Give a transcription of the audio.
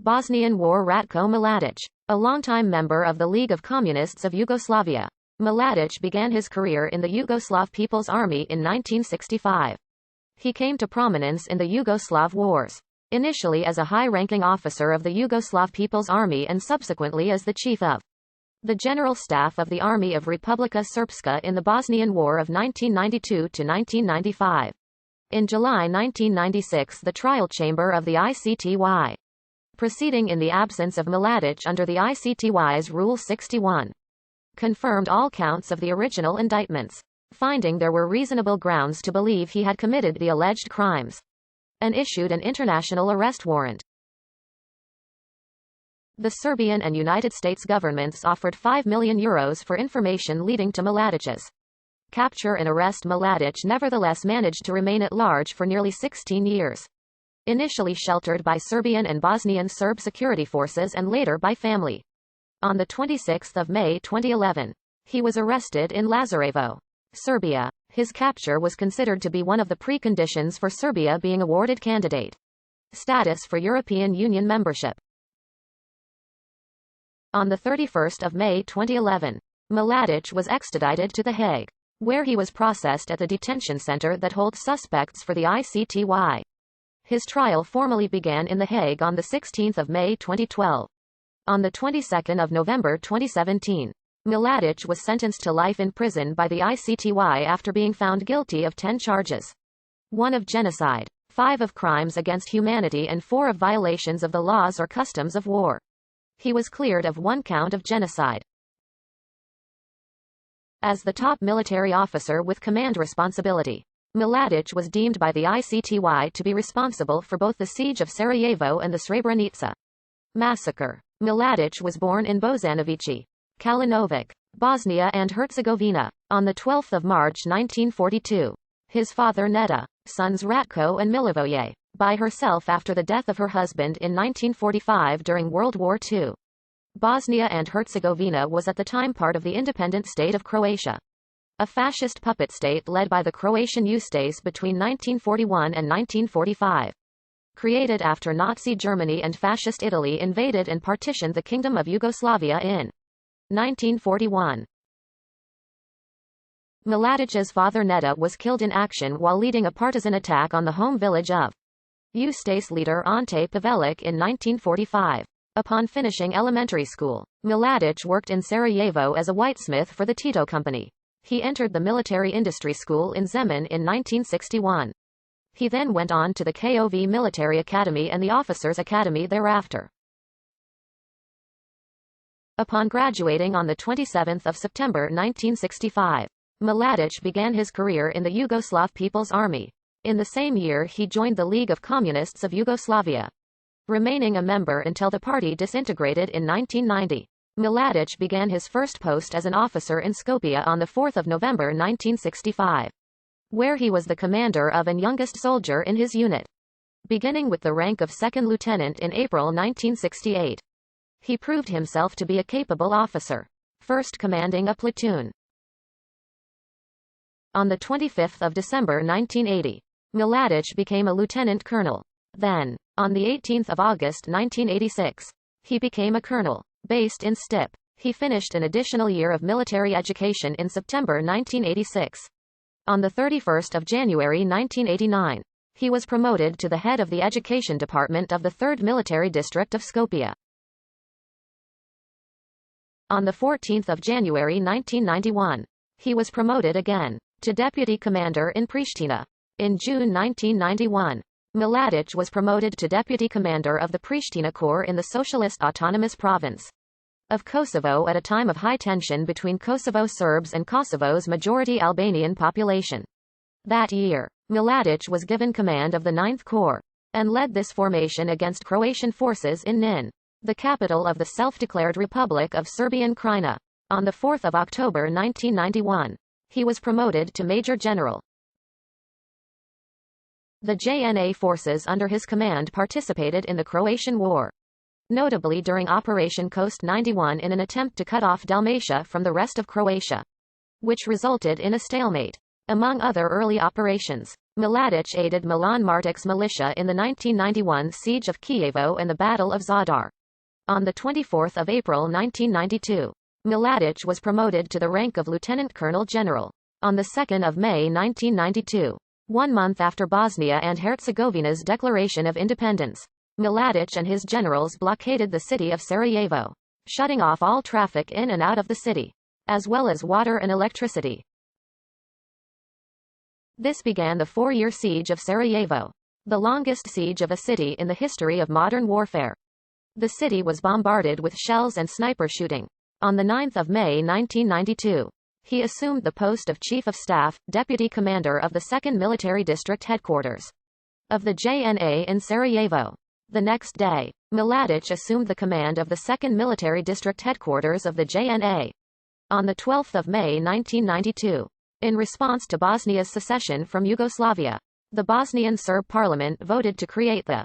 Bosnian War. Ratko Mladi, a longtime member of the League of Communists of Yugoslavia. Mladic began his career in the Yugoslav People's Army in 1965. He came to prominence in the Yugoslav Wars, initially as a high-ranking officer of the Yugoslav People's Army and subsequently as the chief of the General Staff of the Army of Republika Srpska in the Bosnian War of 1992 to 1995. In July 1996, the trial chamber of the ICTY, proceeding in the absence of Mladic under the ICTY's Rule 61, confirmed all counts of the original indictments, finding there were reasonable grounds to believe he had committed the alleged crimes, and issued an international arrest warrant. The Serbian and United States governments offered €5 million for information leading to Mladic's capture and arrest. Mladic nevertheless managed to remain at large for nearly 16 years. Initially sheltered by Serbian and Bosnian Serb security forces and later by family. On 26 May 2011, he was arrested in Lazarevo, Serbia. His capture was considered to be one of the preconditions for Serbia being awarded candidate status for European Union membership. On 31 May 2011, Mladic was extradited to The Hague, where he was processed at the detention center that holds suspects for the ICTY. His trial formally began in The Hague on 16 May 2012. On the 22nd of November 2017, Mladic was sentenced to life in prison by the ICTY after being found guilty of 10 charges. 1 of genocide, 5 of crimes against humanity and 4 of violations of the laws or customs of war. He was cleared of 1 count of genocide. As the top military officer with command responsibility, Mladic was deemed by the ICTY to be responsible for both the siege of Sarajevo and the Srebrenica massacre. Mladic was born in Bozanovići, Kalinovic, Bosnia and Herzegovina, on 12 March 1942. His father Neda, sons Ratko and Milivoje, by herself after the death of her husband in 1945 during World War II. Bosnia and Herzegovina was at the time part of the independent state of Croatia, a fascist puppet state led by the Croatian Ustase between 1941 and 1945. Created after Nazi Germany and Fascist Italy invaded and partitioned the Kingdom of Yugoslavia in 1941. Mladic's father Neda was killed in action while leading a partisan attack on the home village of Ustase leader Ante Pavelic in 1945. Upon finishing elementary school, Mladic worked in Sarajevo as a whitesmith for the Tito Company. He entered the military industry school in Zemun in 1961. He then went on to the KOV Military Academy and the Officers Academy thereafter. Upon graduating on 27 September 1965, Mladic began his career in the Yugoslav People's Army. In the same year he joined the League of Communists of Yugoslavia, remaining a member until the party disintegrated in 1990. Mladic began his first post as an officer in Skopje on 4 November 1965, where he was the commander of and youngest soldier in his unit, beginning with the rank of second lieutenant in April 1968. He proved himself to be a capable officer, first commanding a platoon. On 25 December 1980, Mladic became a lieutenant colonel. Then, on 18 August 1986, he became a colonel. Based in Stip, he finished an additional year of military education in September 1986. On 31 January 1989, he was promoted to the head of the education department of the 3rd Military District of Skopje. On 14 January 1991, he was promoted again to deputy commander in Pristina. In June 1991, Mladic was promoted to deputy commander of the Pristina Corps in the Socialist Autonomous Province of Kosovo at a time of high tension between Kosovo Serbs and Kosovo's majority Albanian population. That year, Mladic was given command of the 9th Corps, and led this formation against Croatian forces in Nin, the capital of the self-declared Republic of Serbian Krajina. On 4 October 1991, he was promoted to Major General. The JNA forces under his command participated in the Croatian War, notably during Operation Coast 91 in an attempt to cut off Dalmatia from the rest of Croatia, which resulted in a stalemate. Among other early operations, Mladic aided Milan Martic's militia in the 1991 siege of Kijevo and the Battle of Zadar. On 24 April 1992, Mladic was promoted to the rank of Lieutenant Colonel General. On 2 May 1992, 1 month after Bosnia and Herzegovina's declaration of independence, Mladic and his generals blockaded the city of Sarajevo, shutting off all traffic in and out of the city, as well as water and electricity. This began the 4-year siege of Sarajevo, the longest siege of a city in the history of modern warfare. The city was bombarded with shells and sniper shooting. On 9 May 1992, he assumed the post of Chief of Staff, Deputy Commander of the 2nd Military District Headquarters of the JNA in Sarajevo. The next day, Mladic assumed the command of the 2nd Military District Headquarters of the JNA. On 12 May 1992, in response to Bosnia's secession from Yugoslavia, the Bosnian Serb parliament voted to create the